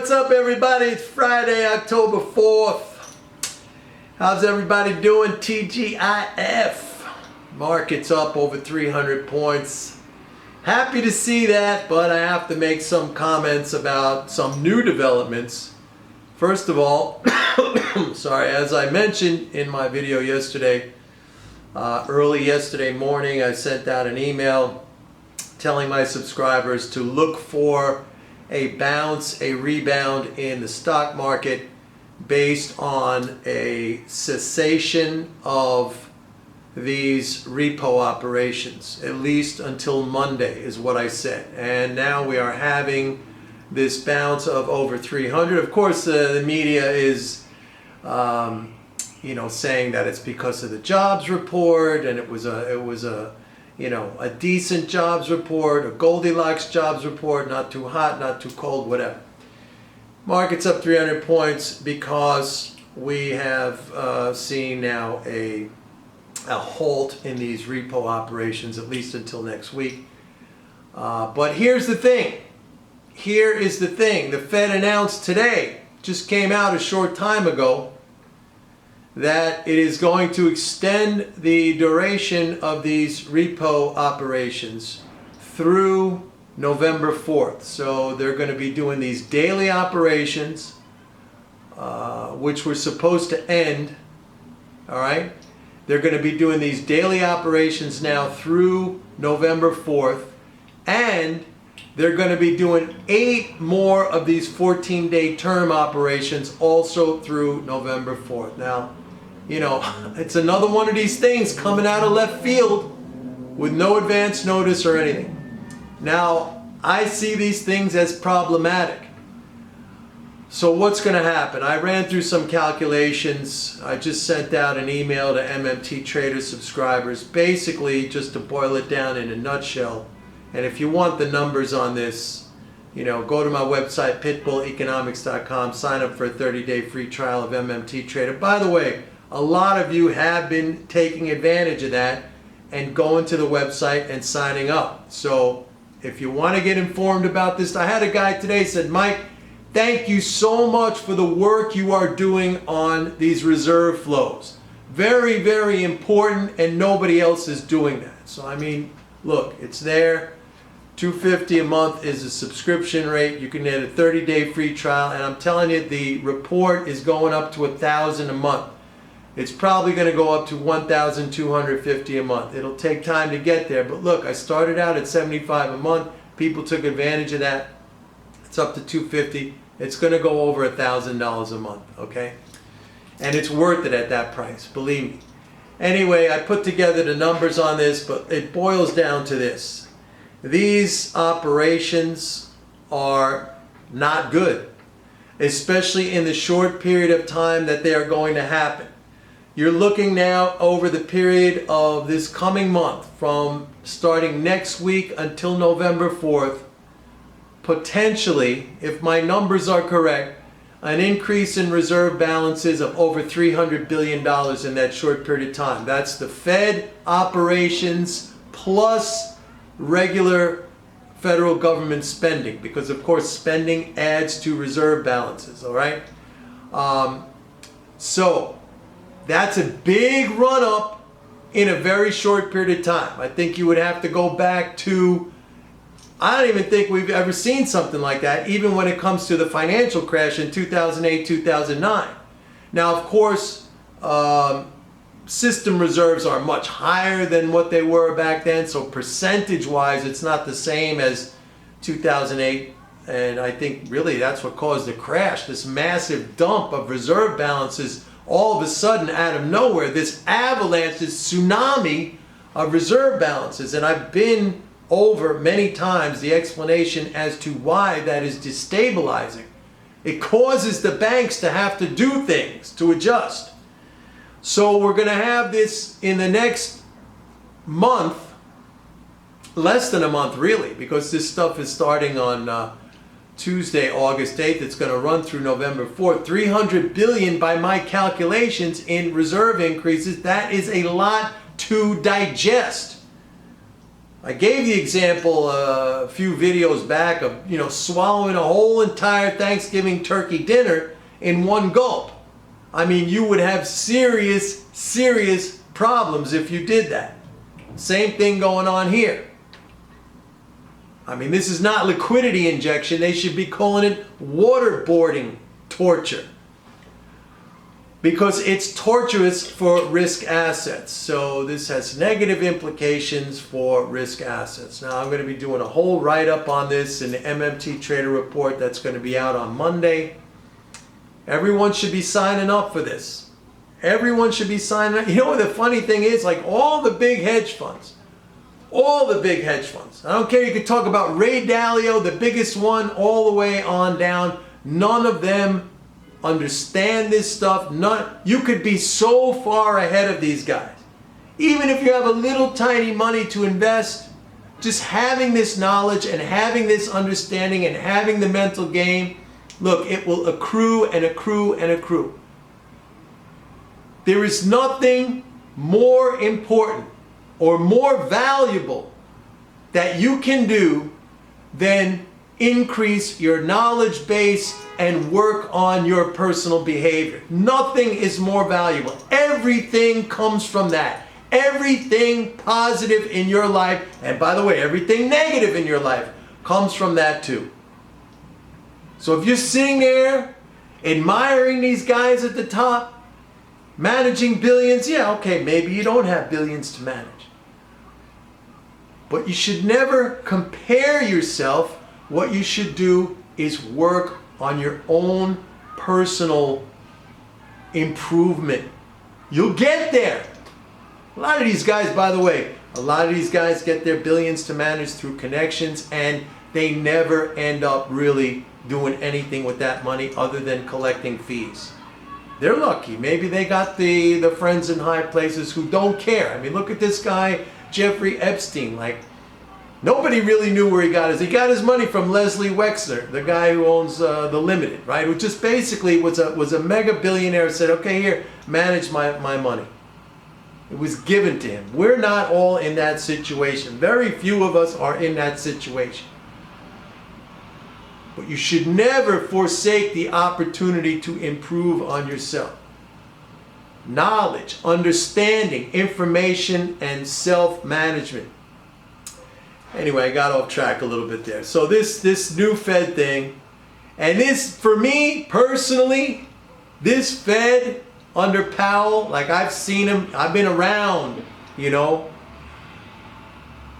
What's up, everybody? It's Friday, October 4th. How's everybody doing? TGIF. Market's up over 300 points. Happy to see that, but I have to make some comments about some new developments. First of all, sorry, as I mentioned in my video yesterday, early yesterday morning, I sent out an email telling my subscribers to look for a bounce, a rebound in the stock market based on a cessation of these repo operations, at least until Monday is what I said. And now we are having this bounce of over 300. Of course, the media is saying that it's because of the jobs report, and it was a decent jobs report, a Goldilocks jobs report, not too hot, not too cold, whatever. Market's up 300 points because we have seen now a halt in these repo operations, at least until next week. But here's the thing. Here is the thing. The Fed announced today, just came out a short time ago, that it is going to extend the duration of these repo operations through November 4th. So they're going to be doing these daily operations, which were supposed to end, all right? They're going to be doing these daily operations now through November 4th, and they're going to be doing 8 more of these 14-day term operations also through November 4th. Now, it's another one of these things coming out of left field with no advance notice or anything. Now, I see these things as problematic. So what's going to happen? I ran through some calculations. I just sent out an email to MMT Trader subscribers, basically just to boil it down in a nutshell. And if you want the numbers on this, go to my website, pitbulleconomics.com, sign up for a 30-day free trial of MMT Trader. By the way, a lot of you have been taking advantage of that and going to the website and signing up. So if you want to get informed about this, I had a guy today said, Mike, thank you so much for the work you are doing on these reserve flows. Very, very important, and nobody else is doing that. So, look, it's there. $250 a month is a subscription rate. You can get a 30-day free trial, and I'm telling you, the report is going up to $1,000 a month. It's probably going to go up to $1,250 a month. It'll take time to get there, but look, I started out at $75 a month. People took advantage of that. It's up to $250. It's going to go over $1,000 a month, okay? And it's worth it at that price, believe me. Anyway, I put together the numbers on this, but it boils down to this. These operations are not good, especially in the short period of time that they are going to happen. You're looking now over the period of this coming month, from starting next week until November 4th, potentially, if my numbers are correct, an increase in reserve balances of over $300 billion in that short period of time. That's the Fed operations plus regular federal government spending, because of course spending adds to reserve balances, all right? So that's a big run up in a very short period of time. I think you would have to go back to, I don't even think we've ever seen something like that, even when it comes to the financial crash in 2008, 2009. Now, of course, system reserves are much higher than what they were back then, so percentage-wise, it's not the same as 2008, and I think really that's what caused the crash, this massive dump of reserve balances all of a sudden out of nowhere, this avalanche, this tsunami of reserve balances. And I've been over many times the explanation as to why that is destabilizing. It causes the banks to have to do things to adjust. So we're going to have this in the next month, less than a month really, because this stuff is starting on Tuesday, August 8th. It's going to run through November 4th. $300 billion by my calculations in reserve increases. That is a lot to digest. I gave the example a few videos back of, swallowing a whole entire Thanksgiving turkey dinner in one gulp. I mean, you would have serious, serious problems if you did that. Same thing going on here. I mean, this is not liquidity injection. They should be calling it waterboarding torture, because it's torturous for risk assets. So this has negative implications for risk assets. Now I'm going to be doing a whole write-up on this in the MMT Trader Report that's going to be out on Monday. Everyone should be signing up for this. Everyone should be signing up. You know what the funny thing is? Like all the big hedge funds, I don't care, you could talk about Ray Dalio, the biggest one, all the way on down. None of them understand this stuff. You could be so far ahead of these guys. Even if you have a little tiny money to invest, just having this knowledge and having this understanding and having the mental game, look, it will accrue and accrue and accrue. There is nothing more important or more valuable that you can do than increase your knowledge base and work on your personal behavior. Nothing is more valuable. Everything comes from that. Everything positive in your life, and by the way, everything negative in your life comes from that too. So if you're sitting there admiring these guys at the top, managing billions, yeah, okay, maybe you don't have billions to manage. But you should never compare yourself. What you should do is work on your own personal improvement. You'll get there. A lot of these guys, by the way, get their billions to manage through connections, and they never end up really doing anything with that money other than collecting fees. They're lucky. Maybe they got the friends in high places who don't care. I mean, look at this guy, Jeffrey Epstein. Like, nobody really knew where he got his. He got his money from Leslie Wexner, the guy who owns the Limited, right? Who just basically was a mega billionaire. Said, "Okay, here, manage my money." It was given to him. We're not all in that situation. Very few of us are in that situation. But you should never forsake the opportunity to improve on yourself. Knowledge, understanding, information, and self-management. Anyway, I got off track a little bit there. So this new Fed thing, and this, for me personally, this Fed under Powell, like I've seen him, I've been around,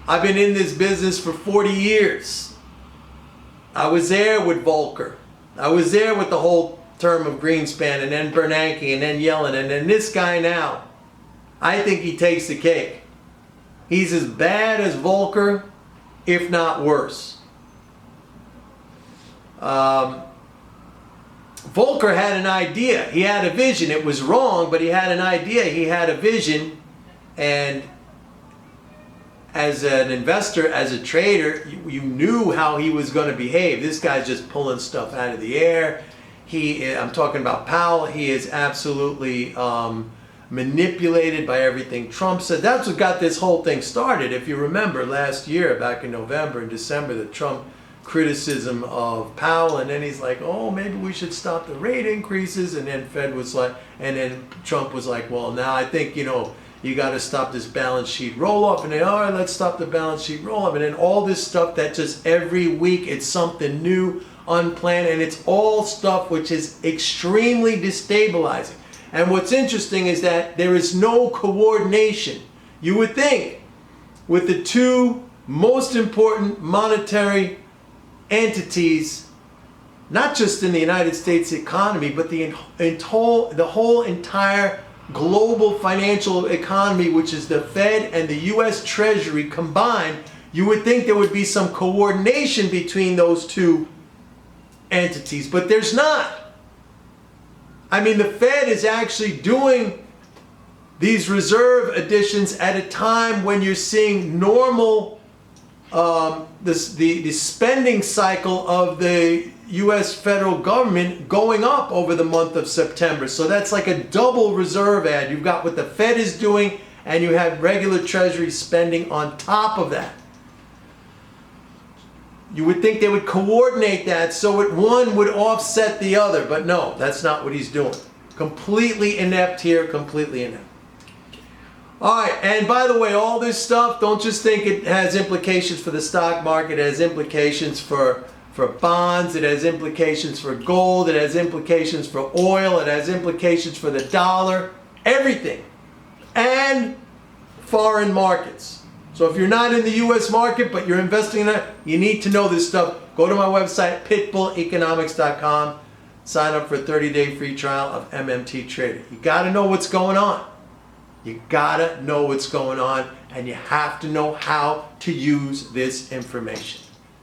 I've been in this business for 40 years. I was there with Volcker. I was there with the whole term of Greenspan, and then Bernanke, and then Yellen, and then this guy now. I think he takes the cake. He's as bad as Volcker, if not worse. Volcker had an idea. He had a vision. It was wrong, but he had an idea. He had a vision, and as an investor, as a trader, you knew how he was going to behave. This guy's just pulling stuff out of the air. I'm talking about Powell. He is absolutely manipulated by everything Trump said. That's what got this whole thing started. If you remember last year, back in November and December, the Trump criticism of Powell, and then he's like, oh, maybe we should stop the rate increases, and then then Trump was like, well, now I think, you got to stop this balance sheet roll-off, and then, all right, let's stop the balance sheet roll-off, and then all this stuff that just every week it's something new, unplanned, and it's all stuff which is extremely destabilizing. And what's interesting is that there is no coordination. You would think with the two most important monetary entities, not just in the United States economy, but the whole entire global financial economy, which is the Fed and the US Treasury combined, you would think there would be some coordination between those two entities, but there's not. I mean, the Fed is actually doing these reserve additions at a time when you're seeing normal the spending cycle of the U.S. federal government going up over the month of September. So that's like a double reserve add. You've got what the Fed is doing, and you have regular Treasury spending on top of that. You would think they would coordinate that so it one would offset the other, but no, that's not what he's doing. Completely inept here, completely inept. All right, and by the way, all this stuff, don't just think it has implications for the stock market. It has implications for bonds. It has implications for gold. It has implications for oil. It has implications for the dollar. Everything. And foreign markets. So if you're not in the U.S. market, but you're investing in it, you need to know this stuff. Go to my website, pitbulleconomics.com. Sign up for a 30-day free trial of MMT Trader. You got to know what's going on. You got to know what's going on, and you have to know how to use this information.